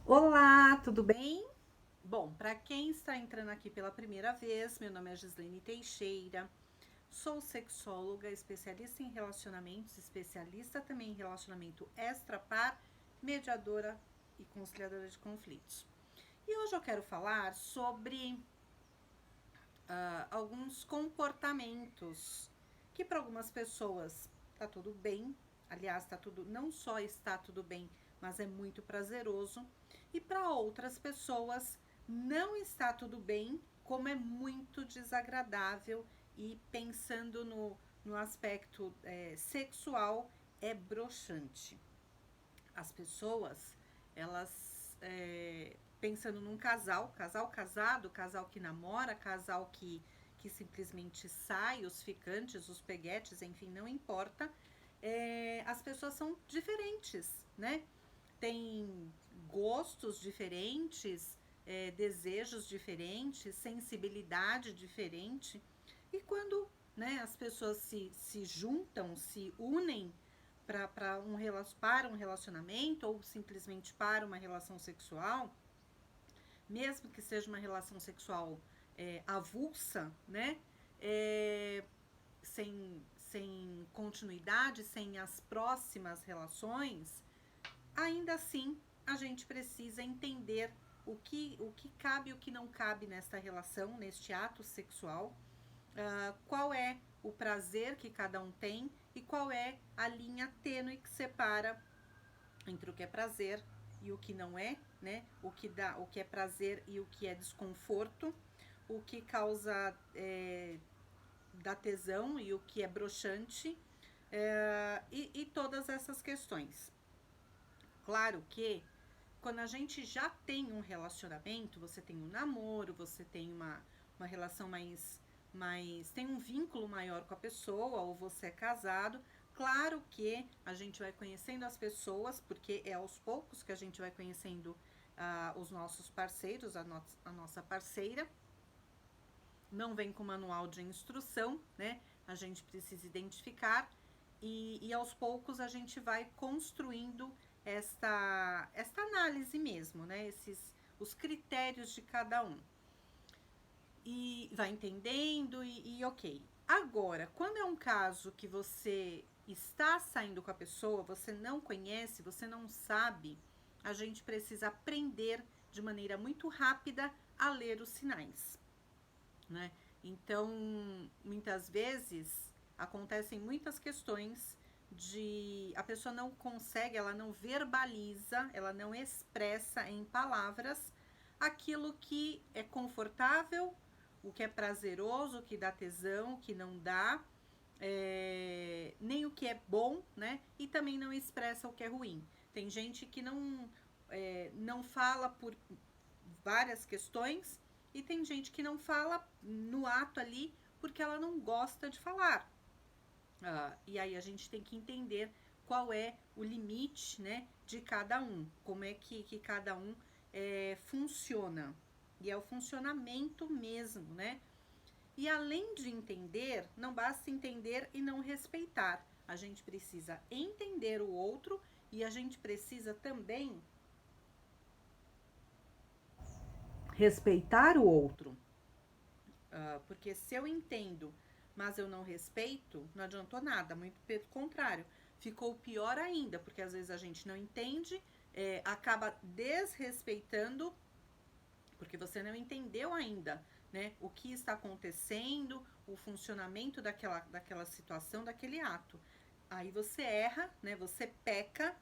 Olá, tudo bem? Bom, para quem está entrando aqui pela primeira vez, meu nome é Gislene Teixeira, sou sexóloga, especialista em relacionamentos, especialista também em relacionamento extra-par, mediadora e conciliadora de conflitos. E hoje eu quero falar sobre alguns comportamentos que para algumas pessoas tá tudo bem, aliás, tá tudo, não só está tudo bem, mas é muito prazeroso, e para outras pessoas não está tudo bem, como é muito desagradável e pensando no aspecto sexual é broxante. As pessoas, elas pensando num casal casado, casal que namora, casal que simplesmente sai, os ficantes, os peguetes, enfim, não importa. As pessoas são diferentes, né? Tem gostos diferentes, desejos diferentes, sensibilidade diferente. E quando, né, as pessoas se juntam, se unem para um relacionamento ou simplesmente para uma relação sexual, mesmo que seja uma relação sexual avulsa, né? Sem continuidade, sem as próximas relações, ainda assim a gente precisa entender o que cabe e o que não cabe nesta relação, neste ato sexual, qual é o prazer que cada um tem e qual é a linha tênue que separa entre o que é prazer e o que não é, né? O que é prazer e o que é desconforto, o que causa dá tesão e o que é broxante, e todas essas questões. Claro que quando a gente já tem um relacionamento, você tem um namoro, você tem uma relação tem um vínculo maior com a pessoa, ou você é casado, claro que a gente vai conhecendo as pessoas, porque é aos poucos que a gente vai conhecendo os nossos parceiros, a nossa parceira. Não vem com manual de instrução, né? A gente precisa identificar e aos poucos a gente vai construindo esta análise mesmo, né? Os critérios de cada um. E vai entendendo e ok. Agora, quando é um caso que você está saindo com a pessoa, você não conhece, você não sabe, a gente precisa aprender de maneira muito rápida a ler os sinais, né? Então, muitas vezes acontecem muitas questões de a pessoa não consegue, ela não verbaliza, ela não expressa em palavras aquilo que é confortável, o que é prazeroso, o que dá tesão, o que não dá, nem o que é bom, né? E também não expressa o que é ruim. Tem gente que não fala por várias questões e tem gente que não fala no ato ali porque ela não gosta de falar. E aí a gente tem que entender qual é o limite, né, de cada um, como é que cada um funciona. E é o funcionamento mesmo, né? E além de entender, não basta entender e não respeitar. A gente precisa entender o outro e a gente precisa também respeitar o outro. Porque se eu entendo, mas eu não respeito, não adiantou nada, muito pelo contrário. Ficou pior ainda, porque às vezes a gente não entende, acaba desrespeitando, porque você não entendeu ainda, né, o que está acontecendo, o funcionamento daquela situação, daquele ato. Aí você erra, né, você peca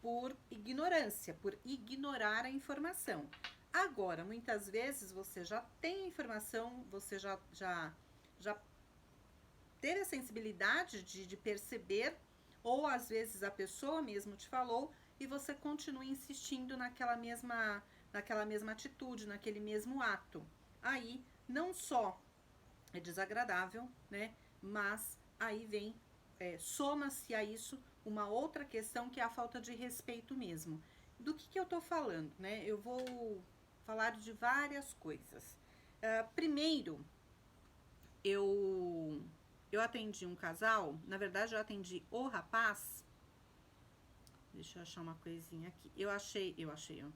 por ignorância, por ignorar a informação. Agora, muitas vezes você já tem a informação, você já teve a sensibilidade de perceber, ou às vezes a pessoa mesmo te falou e você continua insistindo naquela mesma atitude, naquele mesmo ato. Aí não só é desagradável, né? Mas aí vem, soma-se a isso uma outra questão que é a falta de respeito mesmo. Do que eu tô falando, né? Eu vou falar de várias coisas. Primeiro, eu atendi um casal, na verdade eu atendi o rapaz Deixa eu achar uma coisinha aqui. Eu achei, ó.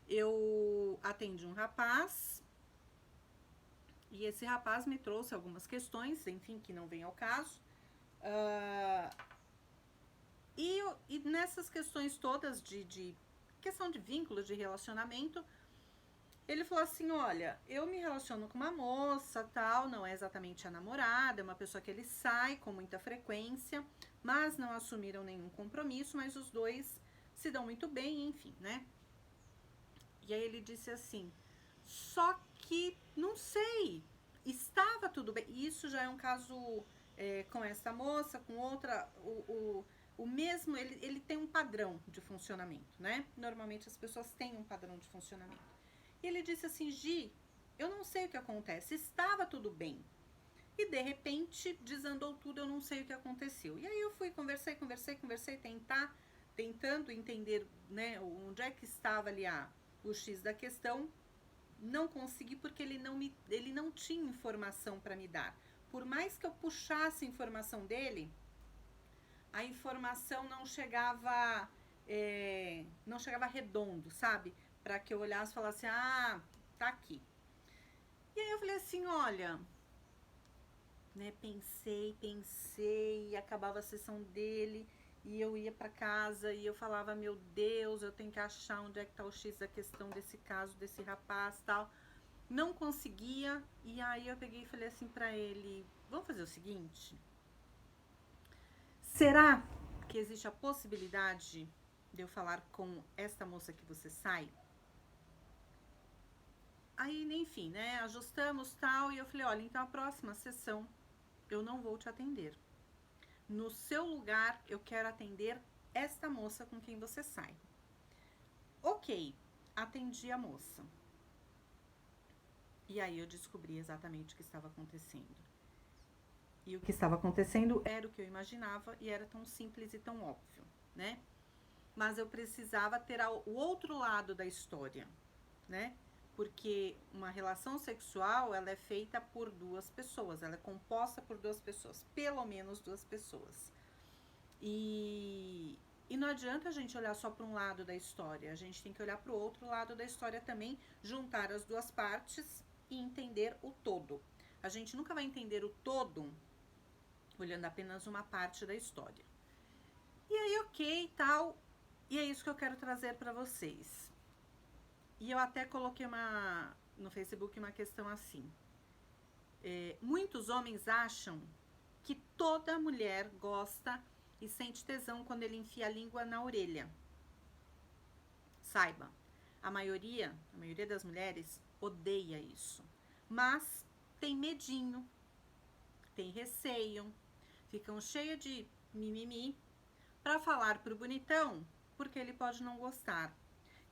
Eu atendi um rapaz e esse rapaz me trouxe algumas questões, enfim, que não vem ao caso. E nessas questões todas de questão de vínculo, de relacionamento, ele falou assim, olha, eu me relaciono com uma moça, tal, não é exatamente a namorada, é uma pessoa que ele sai com muita frequência, mas não assumiram nenhum compromisso, mas os dois se dão muito bem, enfim, né? E aí ele disse assim, só que, não sei, estava tudo bem. Isso já é um caso com essa moça, com outra, o mesmo, ele tem um padrão de funcionamento, né? Normalmente as pessoas têm um padrão de funcionamento. E ele disse assim, Gi, eu não sei o que acontece, estava tudo bem. E de repente desandou tudo, eu não sei o que aconteceu. E aí eu fui, conversei, tentando entender, né, onde é que estava ali o X da questão. Não consegui porque ele não tinha informação para me dar. Por mais que eu puxasse a informação dele, a informação não chegava redondo, sabe? Para que eu olhasse e falasse, ah, tá aqui. E aí eu falei assim, olha, né, pensei, e acabava a sessão dele, e eu ia para casa e eu falava, meu Deus, eu tenho que achar onde é que tá o X da questão desse caso, desse rapaz, tal. Não conseguia, e aí eu peguei e falei assim para ele, vamos fazer o seguinte, será que existe a possibilidade de eu falar com esta moça que você sai? Aí, enfim, né, ajustamos tal, e eu falei, olha, então a próxima sessão eu não vou te atender. No seu lugar, eu quero atender esta moça com quem você sai. Ok, atendi a moça. E aí eu descobri exatamente o que estava acontecendo. E o que estava acontecendo era o que eu imaginava e era tão simples e tão óbvio, né? Mas eu precisava ter o outro lado da história, né? Porque uma relação sexual, ela é feita por duas pessoas, ela é composta por duas pessoas, pelo menos duas pessoas. E não adianta a gente olhar só para um lado da história, a gente tem que olhar para o outro lado da história também, juntar as duas partes e entender o todo. A gente nunca vai entender o todo olhando apenas uma parte da história. E aí, ok, tal, e é isso que eu quero trazer para vocês. E eu até coloquei no Facebook uma questão assim. Muitos homens acham que toda mulher gosta e sente tesão quando ele enfia a língua na orelha. Saiba, a maioria das mulheres odeia isso. Mas tem medinho, tem receio, ficam cheias de mimimi para falar pro bonitão, porque ele pode não gostar.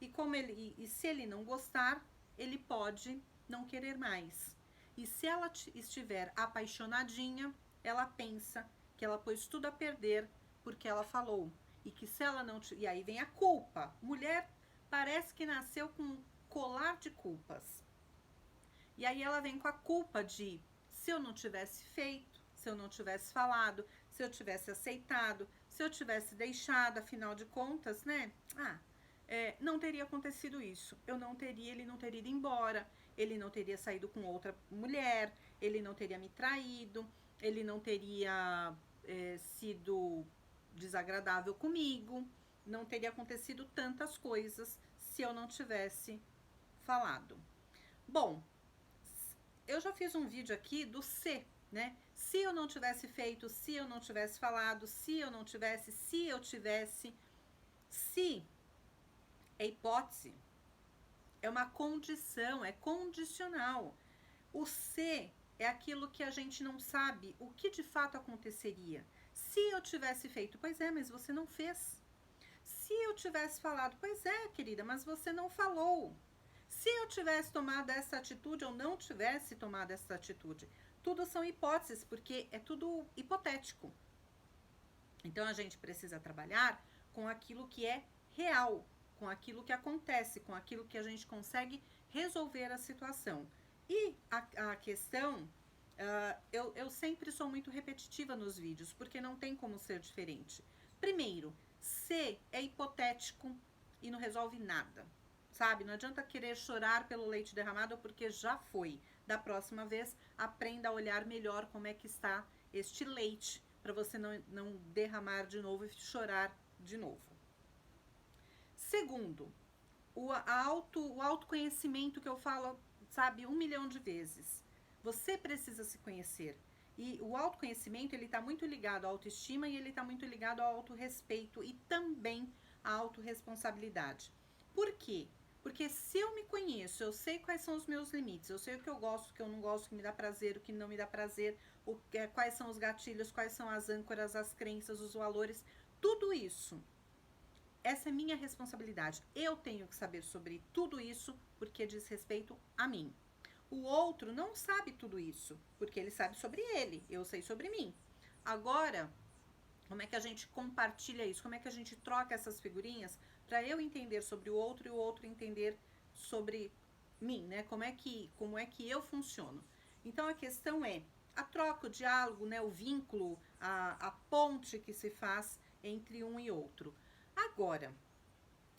E se ele não gostar, ele pode não querer mais. E se ela estiver apaixonadinha, ela pensa que ela pôs tudo a perder porque ela falou. E que se ela não... E aí vem a culpa. Mulher parece que nasceu com um colar de culpas. E aí ela vem com a culpa de se eu não tivesse feito, se eu não tivesse falado, se eu tivesse aceitado, se eu tivesse deixado, afinal de contas, né? Não teria acontecido isso. Ele não teria ido embora, ele não teria saído com outra mulher, ele não teria me traído, ele não teria sido desagradável comigo, não teria acontecido tantas coisas se eu não tivesse falado. Bom, eu já fiz um vídeo aqui do se, né? Se eu não tivesse feito, se eu não tivesse falado, se eu tivesse, se é hipótese, é uma condição, é condicional. O se é aquilo que a gente não sabe o que de fato aconteceria. Se eu tivesse feito, pois é, mas você não fez. Se eu tivesse falado, pois é, querida, mas você não falou. Se eu tivesse tomado essa atitude ou não tivesse tomado essa atitude. Tudo são hipóteses, porque é tudo hipotético. Então a gente precisa trabalhar com aquilo que é real, com aquilo que acontece, com aquilo que a gente consegue resolver a situação. E a questão, eu sempre sou muito repetitiva nos vídeos, porque não tem como ser diferente. Primeiro, C é hipotético e não resolve nada, sabe? Não adianta querer chorar pelo leite derramado porque já foi. Da próxima vez, aprenda a olhar melhor como é que está este leite para você não derramar de novo e chorar de novo. Segundo, o autoconhecimento que eu falo, sabe, 1 milhão de vezes. Você precisa se conhecer. E o autoconhecimento, ele está muito ligado à autoestima e ele está muito ligado ao autorrespeito e também à autorresponsabilidade. Por quê? Porque se eu me conheço, eu sei quais são os meus limites, eu sei o que eu gosto, o que eu não gosto, o que me dá prazer, o que não me dá prazer, quais são os gatilhos, quais são as âncoras, as crenças, os valores, tudo isso. Essa é minha responsabilidade. Eu tenho que saber sobre tudo isso porque diz respeito a mim. O outro não sabe tudo isso, porque ele sabe sobre ele, eu sei sobre mim. Agora, como é que a gente compartilha isso? Como é que a gente troca essas figurinhas para eu entender sobre o outro e o outro entender sobre mim, né? Como é que eu funciono? Então a questão é a troca, o diálogo, né? O vínculo, a ponte que se faz entre um e outro. Agora,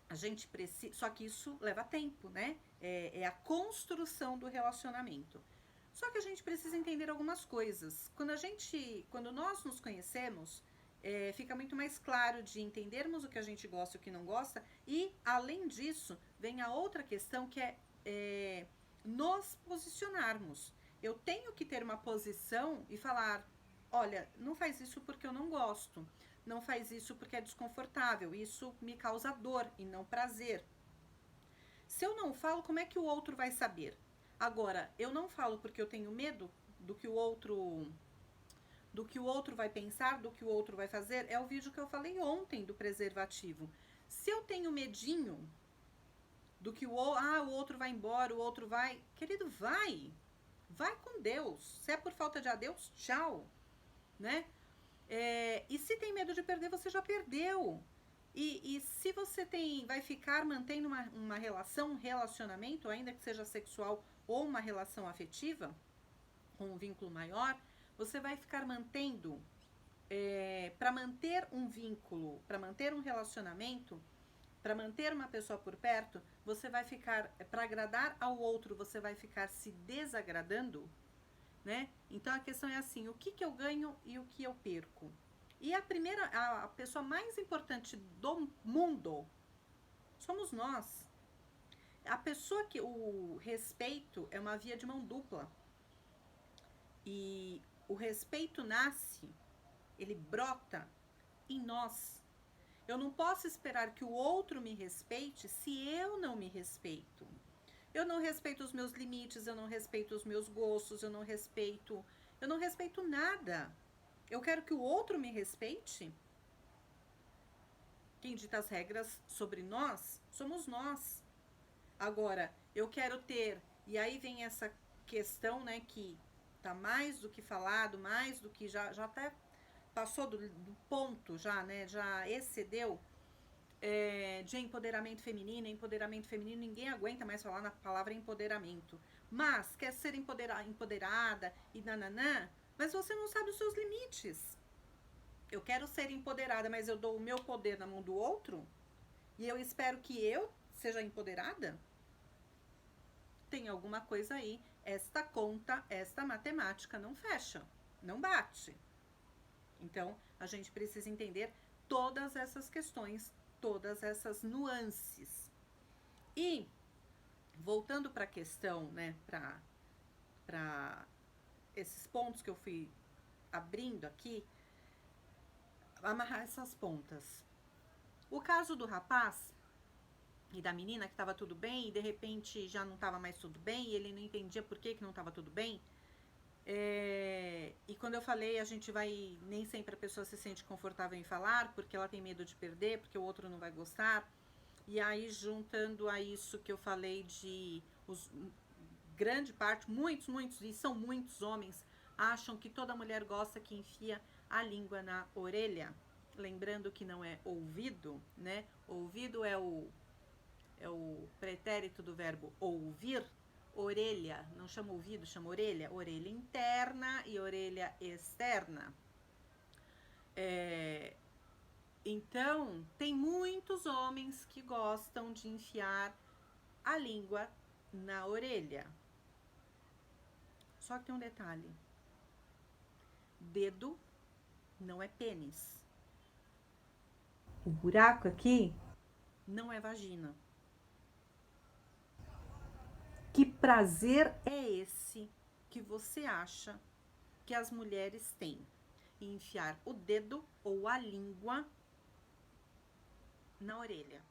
a gente precisa. Só que isso leva tempo, né? É a construção do relacionamento. Só que a gente precisa entender algumas coisas. Quando nós nos conhecemos, fica muito mais claro de entendermos o que a gente gosta e o que não gosta. E, além disso, vem a outra questão que é nos posicionarmos. Eu tenho que ter uma posição e falar: olha, não faz isso porque eu não gosto. Não faz isso porque é desconfortável. Isso me causa dor e não prazer. Se eu não falo, como é que o outro vai saber? Agora, eu não falo porque eu tenho medo do que o outro vai pensar, do que o outro vai fazer. É o vídeo que eu falei ontem do preservativo. Se eu tenho medinho do que o outro vai embora, o outro vai, querido, vai com Deus. Se é por falta de adeus, tchau, né? E se tem medo de perder, você já perdeu. E se você vai ficar mantendo uma relação, um relacionamento, ainda que seja sexual ou uma relação afetiva, com um vínculo maior, você vai ficar mantendo, para manter um vínculo, para manter um relacionamento, para manter uma pessoa por perto, você vai ficar, para agradar ao outro, você vai ficar se desagradando, né? Então a questão é assim, o que eu ganho e o que eu perco? E a pessoa mais importante do mundo somos nós. O respeito é uma via de mão dupla. E o respeito nasce, ele brota em nós. Eu não posso esperar que o outro me respeite se eu não me respeito. Eu não respeito os meus limites, eu não respeito os meus gostos, eu não respeito nada. Eu quero que o outro me respeite. Quem dita as regras sobre nós somos nós. Agora, eu quero ter, e aí vem essa questão, né, que tá mais do que falado, mais do que já até passou do ponto, já, né, já excedeu, de empoderamento feminino, ninguém aguenta mais falar na palavra empoderamento. Mas quer ser empoderada e nananã, mas você não sabe os seus limites. Eu quero ser empoderada, mas eu dou o meu poder na mão do outro e eu espero que eu seja empoderada? Tem alguma coisa aí, esta conta, esta matemática não fecha, não bate. Então, a gente precisa entender todas essas questões, todas essas nuances. E, voltando para a questão, né, para esses pontos que eu fui abrindo aqui, amarrar essas pontas. O caso do rapaz e da menina que estava tudo bem e de repente já não estava mais tudo bem e ele não entendia por que não estava tudo bem. E quando eu falei, nem sempre a pessoa se sente confortável em falar porque ela tem medo de perder, porque o outro não vai gostar. E aí, juntando a isso que eu falei grande parte, muitos, e são muitos homens, acham que toda mulher gosta que enfia a língua na orelha. Lembrando que não é ouvido, né? Ouvido é o pretérito do verbo ouvir. Orelha, não chama ouvido, chama orelha. Orelha interna e orelha externa. Então, tem muitos homens que gostam de enfiar a língua na orelha. Só que tem um detalhe: dedo não é pênis. O buraco aqui não é vagina. Que prazer é esse que você acha que as mulheres têm em enfiar o dedo ou a língua na orelha?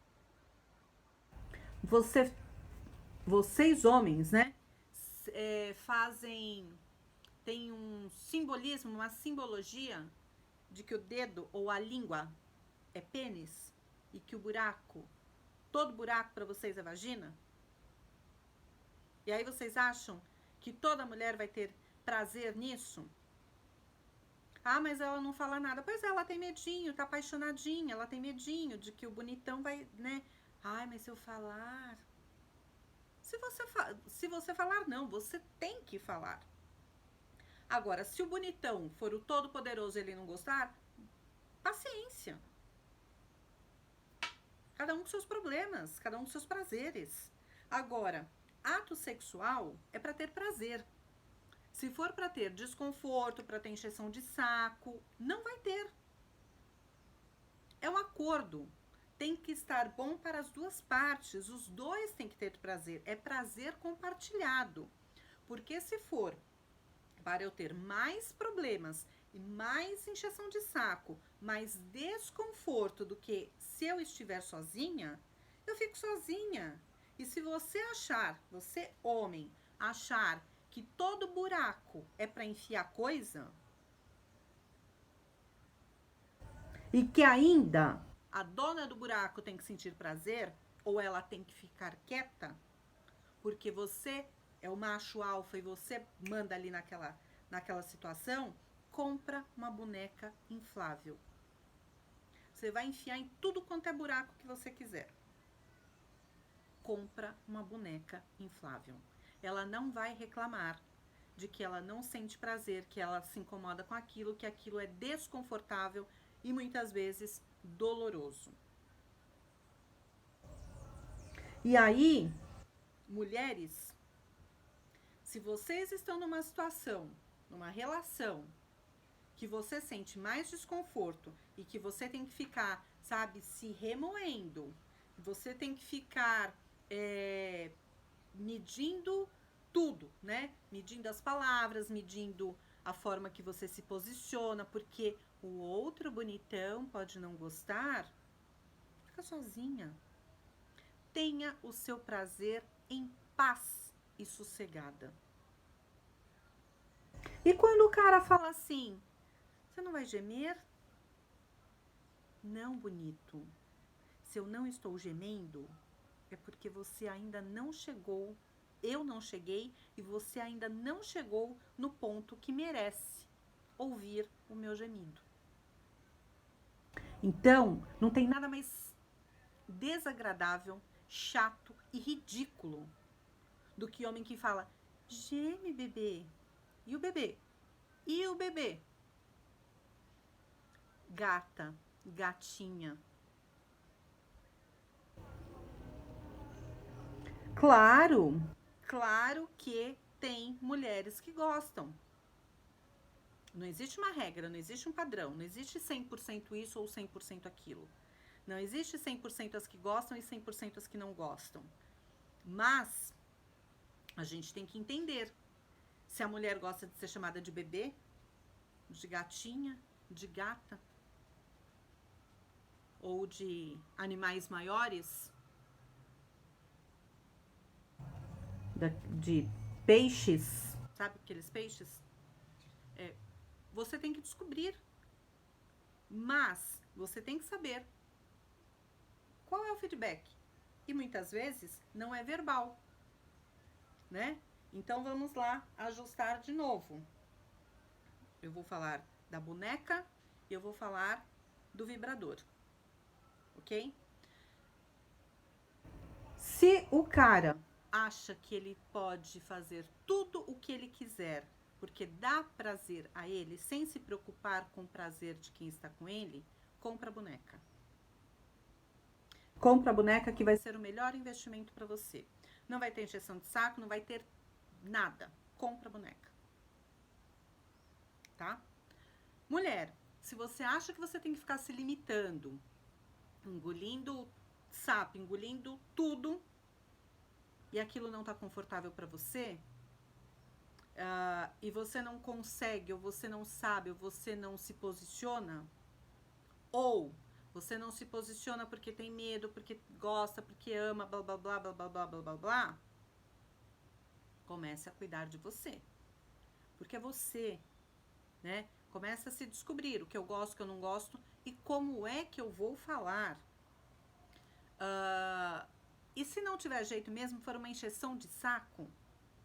Vocês homens, né, tem um simbolismo, uma simbologia de que o dedo ou a língua é pênis e que o buraco, todo buraco para vocês é vagina? E aí vocês acham que toda mulher vai ter prazer nisso? Ah, mas ela não fala nada. Pois é, ela tem medinho, tá apaixonadinha, ela tem medinho de que o bonitão vai, né? Ai, mas se eu falar... Se você falar, não, você tem que falar. Agora, se o bonitão for o todo-poderoso e ele não gostar, paciência. Cada um com seus problemas, cada um com seus prazeres. Agora, ato sexual é para ter prazer. Se for para ter desconforto, para ter encheção de saco, não vai ter. É um acordo. Tem que estar bom para as duas partes. Os dois têm que ter prazer. É prazer compartilhado. Porque se for para eu ter mais problemas e mais encheção de saco, mais desconforto do que se eu estiver sozinha, eu fico sozinha. E se você achar, você homem, achar que todo buraco é para enfiar coisa, e que ainda a dona do buraco tem que sentir prazer, ou ela tem que ficar quieta, porque você é o macho alfa e você manda ali naquela situação, compra uma boneca inflável. Você vai enfiar em tudo quanto é buraco que você quiser. Compra uma boneca inflável. Ela não vai reclamar de que ela não sente prazer, que ela se incomoda com aquilo, que aquilo é desconfortável e muitas vezes doloroso. E aí, mulheres, se vocês estão numa situação, numa relação, que você sente mais desconforto e que você tem que ficar, sabe, se remoendo, você tem que ficar medindo tudo, né? Medindo as palavras, medindo a forma que você se posiciona, porque o outro bonitão pode não gostar, fica sozinha. Tenha o seu prazer em paz e sossegada. E quando o cara fala assim, você não vai gemer? Não, bonito. Se eu não estou gemendo, é porque você ainda não chegou, eu não cheguei e você ainda não chegou no ponto que merece ouvir o meu gemido. Então, não tem nada mais desagradável, chato e ridículo do que homem que fala: geme, bebê. E o bebê? E o bebê? Gata, gatinha. Claro, claro que tem mulheres que gostam. Não existe uma regra, não existe um padrão, não existe 100% isso ou 100% aquilo. Não existe 100% as que gostam e 100% as que não gostam. Mas a gente tem que entender se a mulher gosta de ser chamada de bebê, de gatinha, de gata, ou de animais maiores, de peixes, sabe aqueles peixes? Você tem que descobrir, mas você tem que saber qual é o feedback. E muitas vezes não é verbal, né? Então vamos lá ajustar de novo. Eu vou falar da boneca e eu vou falar do vibrador, ok? Se o cara acha que ele pode fazer tudo o que ele quiser porque dá prazer a ele, sem se preocupar com o prazer de quem está com ele, compra a boneca. Compra a boneca que vai ser o melhor investimento para você. Não vai ter injeção de saco, não vai ter nada. Compra a boneca. Tá? Mulher, se você acha que você tem que ficar se limitando, engolindo sapo, engolindo tudo, e aquilo não tá confortável para você, e você não consegue, ou você não sabe, ou você não se posiciona, ou você não se posiciona porque tem medo, porque gosta, porque ama, blá, blá, blá, blá, blá, blá, blá, blá, blá, comece a cuidar de você. Porque é você, né? Começa a se descobrir o que eu gosto, o que eu não gosto, e como é que eu vou falar. E se não tiver jeito mesmo, for uma encheção de saco,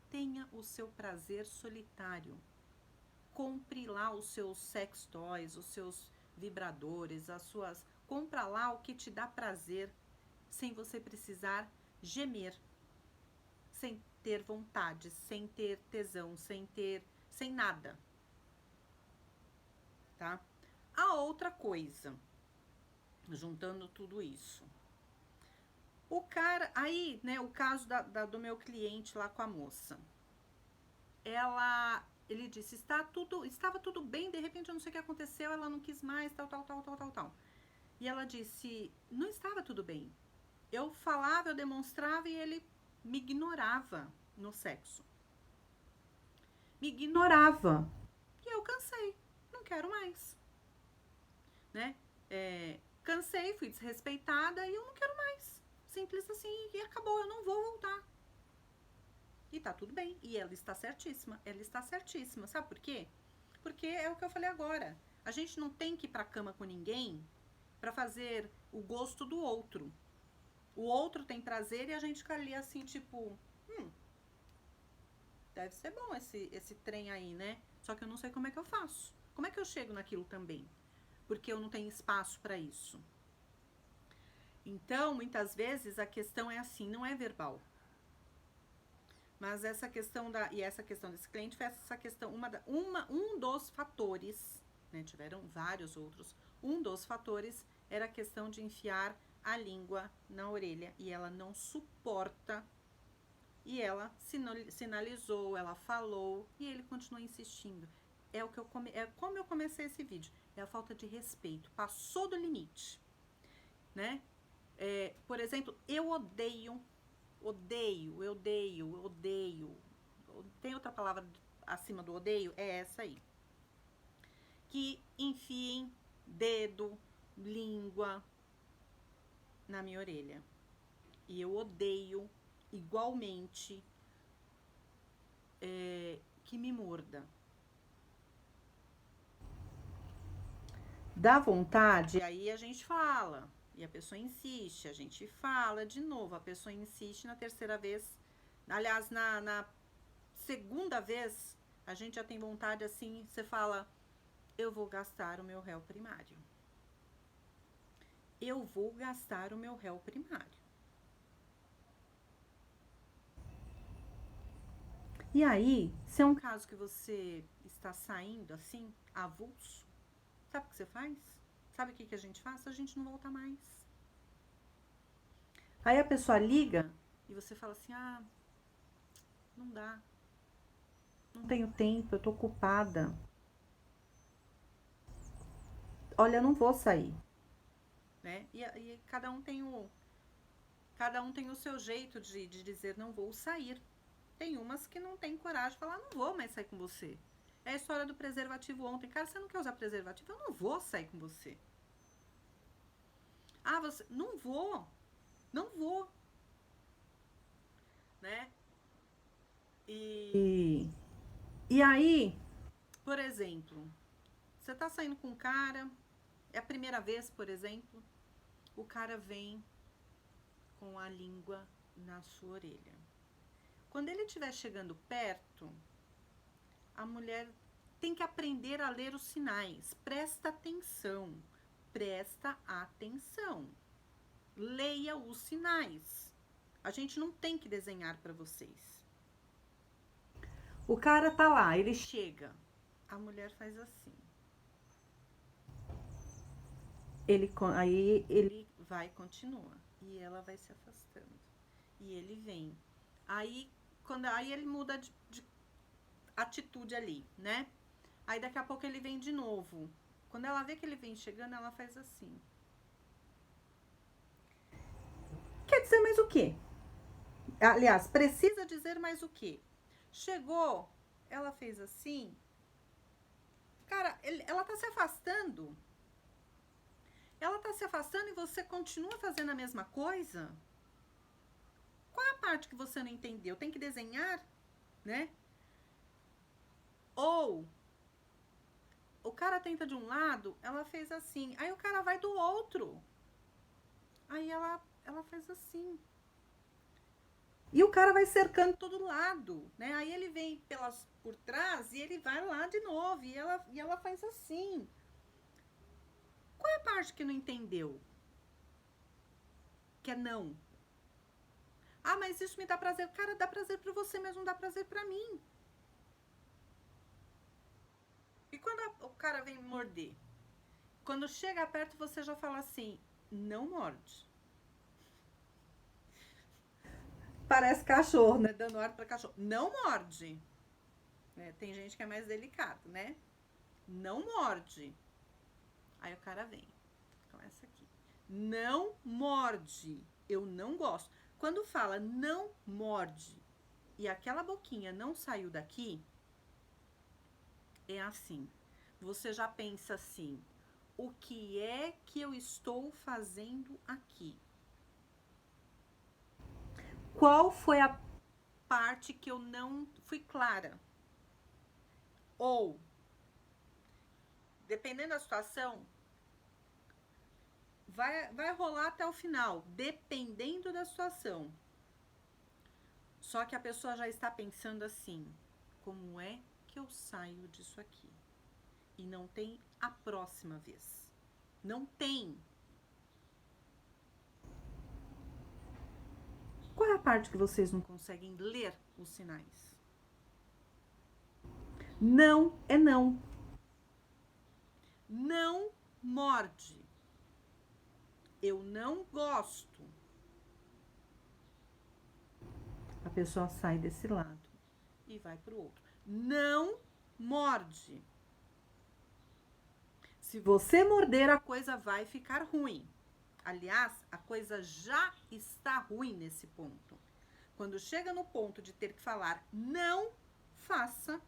tenha o seu prazer solitário. Compre lá os seus sex toys, os seus vibradores, as suas... Compra lá o que te dá prazer, sem você precisar gemer, sem ter vontade, sem ter tesão, sem nada. Tá? A outra coisa, juntando tudo isso. O cara, aí, né, o caso do meu cliente lá com a moça. Ele disse, estava tudo bem, de repente eu não sei o que aconteceu, ela não quis mais, tal. E ela disse, não estava tudo bem. Eu falava, eu demonstrava e ele me ignorava no sexo. Me ignorava. E eu cansei, não quero mais. Né? Cansei, fui desrespeitada e eu não quero mais. Simples assim, e acabou, eu não vou voltar. E tá tudo bem, e ela está certíssima, sabe por quê? Porque é o que eu falei agora, a gente não tem que ir pra cama com ninguém pra fazer o gosto do outro. O outro tem prazer e a gente fica ali assim, tipo, deve ser bom esse trem aí, né? Só que eu não sei como é que eu faço. Como é que eu chego naquilo também? Porque eu não tenho espaço pra isso. Então, muitas vezes, a questão é assim, não é verbal. Mas essa questão desse cliente foi essa questão, um dos fatores, né, tiveram vários outros, um dos fatores era a questão de enfiar a língua na orelha e ela não suporta, e ela sinalizou, ela falou e ele continuou insistindo. É como eu comecei esse vídeo, é a falta de respeito, passou do limite, né? Por exemplo, eu odeio. Tem outra palavra acima do odeio? É essa aí. Que enfiem dedo, língua na minha orelha. E eu odeio igualmente que me morda. Dá vontade, aí a gente fala. E a pessoa insiste, a gente fala de novo, a pessoa insiste na terceira vez. Aliás, na segunda vez, a gente já tem vontade assim, você fala, eu vou gastar o meu réu primário. Eu vou gastar o meu réu primário. E aí, se é um caso que você está saindo assim, avulso, sabe o que você faz? Sabe o que a gente faz? A gente não volta mais. Aí a pessoa liga e você fala assim, não dá. Não tenho tempo, eu tô ocupada. Olha, eu não vou sair. Né? E cada um tem o seu jeito de dizer não vou sair. Tem umas que não tem coragem de falar, não vou mais sair com você. É a história do preservativo ontem. Cara, você não quer usar preservativo? Eu não vou sair com você. Você... Não vou. Não vou. Né? E aí, por exemplo, você tá saindo com um cara, é a primeira vez, por exemplo, o cara vem com a língua na sua orelha. Quando ele estiver chegando perto, a mulher tem que aprender a ler os sinais. Presta atenção. Presta atenção. Leia os sinais. A gente não tem que desenhar para vocês. O cara tá lá, ele chega. A mulher faz assim. Aí ele vai e continua. E ela vai se afastando. E ele vem. Aí ele muda de atitude ali, né? Aí daqui a pouco ele vem de novo. Quando ela vê que ele vem chegando, ela faz assim. Quer dizer mais o quê? Aliás, precisa dizer mais o quê? Chegou, ela fez assim. Cara, ela tá se afastando. Ela tá se afastando e você continua fazendo a mesma coisa? Qual é a parte que você não entendeu? Tem que desenhar, né? Ou o cara tenta de um lado, ela fez assim. Aí o cara vai do outro. Aí ela faz assim. E o cara vai cercando todo lado, né? Aí ele vem por trás e ele vai lá de novo. E ela faz assim. Qual é a parte que não entendeu? Que é não. Ah, mas isso me dá prazer. Cara, dá prazer pra você, mas não dá prazer pra mim. E quando o cara vem morder? Quando chega perto, você já fala assim, não morde. Parece cachorro, né? Dando ordem pra cachorro. Não morde. Tem gente que é mais delicado, né? Não morde. Aí o cara vem. Começa aqui. Não morde. Eu não gosto. Quando fala não morde e aquela boquinha não saiu daqui, é assim. Você já pensa assim: o que é que eu estou fazendo aqui? Qual foi a parte que eu não fui clara? Ou, dependendo da situação, vai rolar até o final, dependendo da situação. Só que a pessoa já está pensando assim: como é que eu saio disso aqui? E não tem a próxima vez. Não tem. Qual é a parte que vocês não conseguem ler os sinais? Não é não. Não morde. Eu não gosto. A pessoa sai desse lado e vai pro outro. Não morde. Se você morder, a coisa vai ficar ruim. Aliás, a coisa já está ruim nesse ponto. Quando chega no ponto de ter que falar não faça,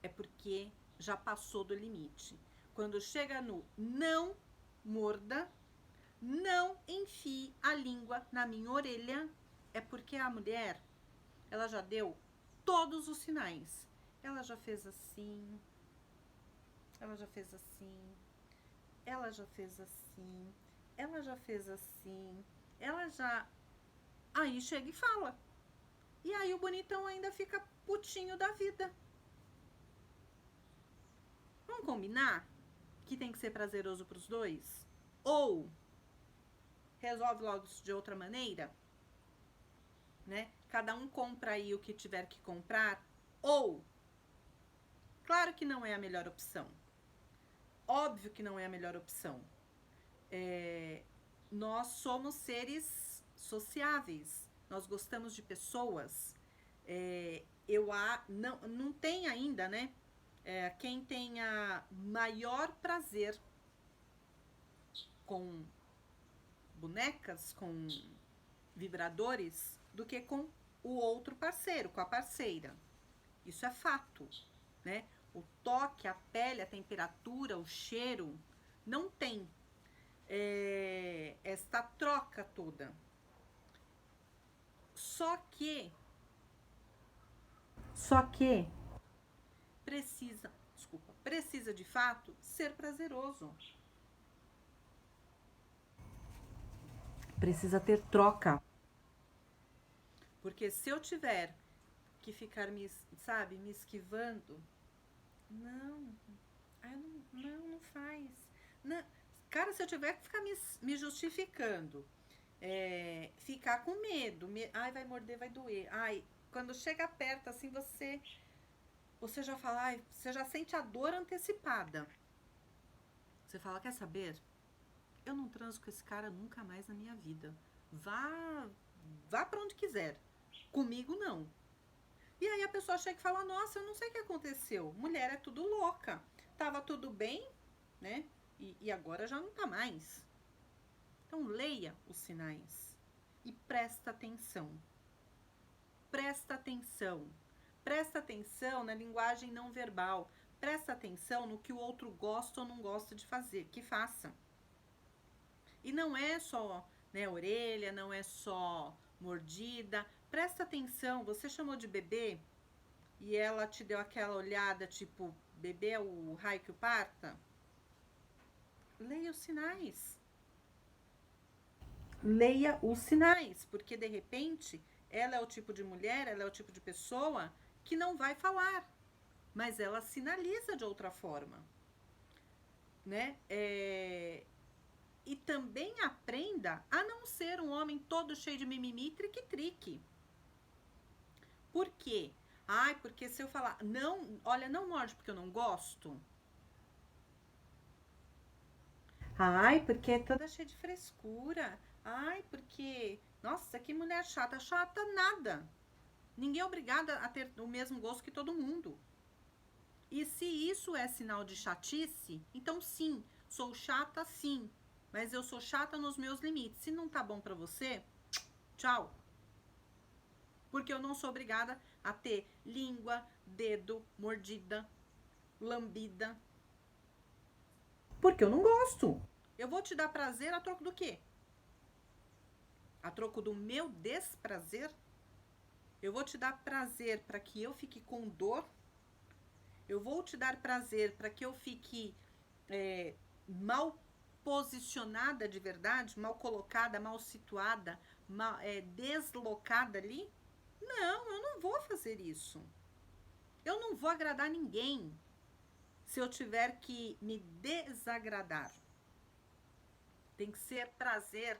é porque já passou do limite. Quando chega no não morda, não enfie a língua na minha orelha, é porque a mulher, ela já deu todos os sinais. Ela já fez assim, ela já fez assim, ela já fez assim, ela já fez assim, ela já. Aí chega e fala. E aí o bonitão ainda fica putinho da vida. Vamos combinar que tem que ser prazeroso pros dois? Ou resolve logo de outra maneira, né? Cada um compra aí o que tiver que comprar. Ou, claro que não é a melhor opção. Óbvio que não é a melhor opção. Nós somos seres sociáveis. Nós gostamos de pessoas. Não tem ainda, né? Quem tenha maior prazer com bonecas, com vibradores, do que com o outro parceiro, com a parceira. Isso é fato, né? O toque, a pele, a temperatura, o cheiro, não tem esta troca toda. Só que precisa de fato ser prazeroso. Precisa ter troca. Porque se eu tiver que ficar me esquivando, não faz. Não. Cara, se eu tiver que ficar me justificando, ficar com medo, ai, vai morder, vai doer. Ai, quando chega perto, assim, você já fala, ai, você já sente a dor antecipada. Você fala, quer saber? Eu não transo com esse cara nunca mais na minha vida. Vá pra onde quiser. Comigo não. E aí a pessoa chega e fala, nossa, eu não sei o que aconteceu. Mulher é tudo louca. Tava tudo bem, né? E agora já não tá mais. Então leia os sinais e presta atenção. Presta atenção. Presta atenção na linguagem não verbal. Presta atenção no que o outro gosta ou não gosta de fazer. Que faça. E não é só, né, orelha, não é só mordida. Presta atenção. Você chamou de bebê e ela te deu aquela olhada tipo, bebê é o raio que o parta? Leia os sinais. Leia os sinais, porque de repente ela é o tipo de mulher, ela é o tipo de pessoa que não vai falar, mas ela sinaliza de outra forma, né? E também aprenda a não ser um homem todo cheio de mimimi, trique-trique. Por quê? Ai, porque se eu falar, não, olha, não morde porque eu não gosto. Ai, porque é toda cheia de frescura. Ai, porque, nossa, que mulher chata. Chata nada. Ninguém é obrigado a ter o mesmo gosto que todo mundo. E se isso é sinal de chatice, então sim, sou chata sim. Mas eu sou chata nos meus limites. Se não tá bom pra você, tchau. Porque eu não sou obrigada a ter língua, dedo, mordida, lambida. Porque eu não gosto. Eu vou te dar prazer a troco do quê? A troco do meu desprazer? Eu vou te dar prazer para que eu fique com dor? Eu vou te dar prazer para que eu fique mal posicionada de verdade, mal colocada, mal situada, deslocada ali? Não, eu não vou fazer isso. Eu não vou agradar ninguém se eu tiver que me desagradar. Tem que ser prazer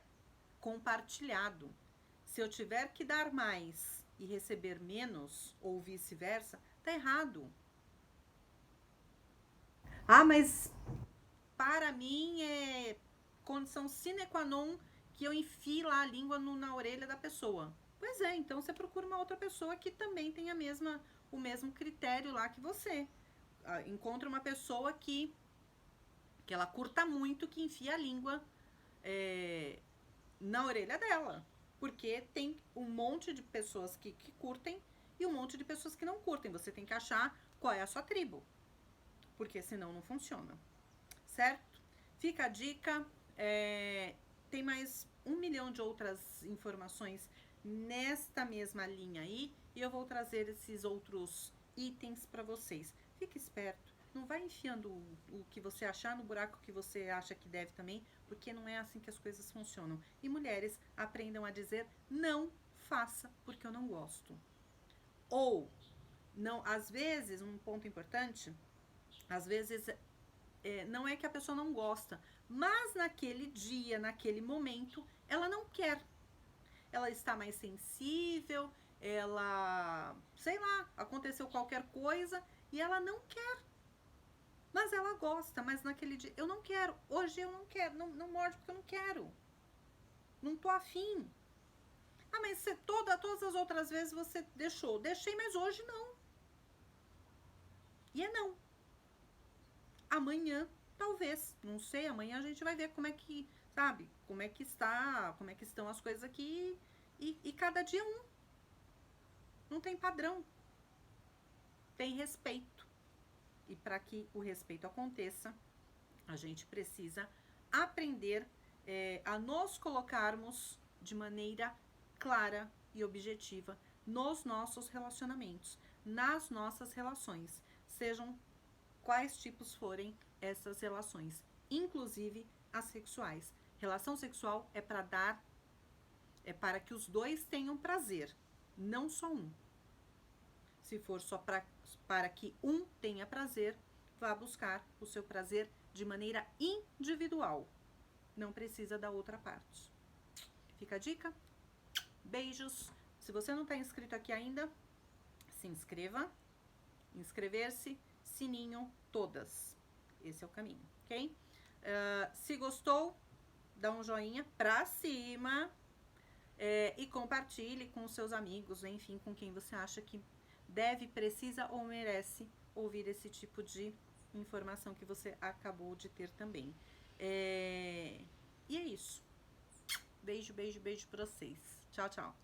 compartilhado. Se eu tiver que dar mais e receber menos, ou vice-versa, tá errado. Ah, mas para mim é condição sine qua non que eu enfie lá a língua na orelha da pessoa. Pois é, então você procura uma outra pessoa que também tem o mesmo critério lá que você. Encontra uma pessoa que ela curta muito, que enfia a língua na orelha dela. Porque tem um monte de pessoas que curtem e um monte de pessoas que não curtem. Você tem que achar qual é a sua tribo. Porque senão não funciona. Certo? Fica a dica. Tem mais 1 milhão de outras informações nesta mesma linha aí. E eu vou trazer esses outros itens para vocês. Fique esperto. Não vai enfiando o que você achar no buraco que você acha que deve também, porque não é assim que as coisas funcionam. E mulheres, aprendam a dizer não faça porque eu não gosto. Ou, não, às vezes, um ponto importante, às vezes não é que a pessoa não gosta, mas naquele dia, naquele momento, ela não quer. Ela está mais sensível, ela, sei lá, aconteceu qualquer coisa e ela não quer. Mas ela gosta, mas naquele dia, eu não quero, hoje eu não quero, não morde porque eu não quero. Não tô afim. Ah, mas todas as outras vezes você deixou. Deixei, mas hoje não. E é não. Amanhã, talvez, não sei, amanhã a gente vai ver como é que, sabe, como é que estão as coisas aqui e cada dia não tem padrão. Tem respeito. E para que o respeito aconteça, a gente precisa aprender a nos colocarmos de maneira clara e objetiva nos nossos relacionamentos, nas nossas relações, sejam quais tipos forem essas relações, inclusive as sexuais. Relação sexual é para dar, é para que os dois tenham prazer, não só um. Se for só para que um tenha prazer, vá buscar o seu prazer de maneira individual. Não precisa da outra parte. Fica a dica? Beijos. Se você não está inscrito aqui ainda, se inscreva. Inscrever-se, sininho, todas. Esse é o caminho, ok? Se gostou, dá um joinha pra cima e compartilhe com os seus amigos, enfim, com quem você acha que deve, precisa ou merece ouvir esse tipo de informação que você acabou de ter também. E é isso. Beijo, beijo, beijo pra vocês. Tchau, tchau.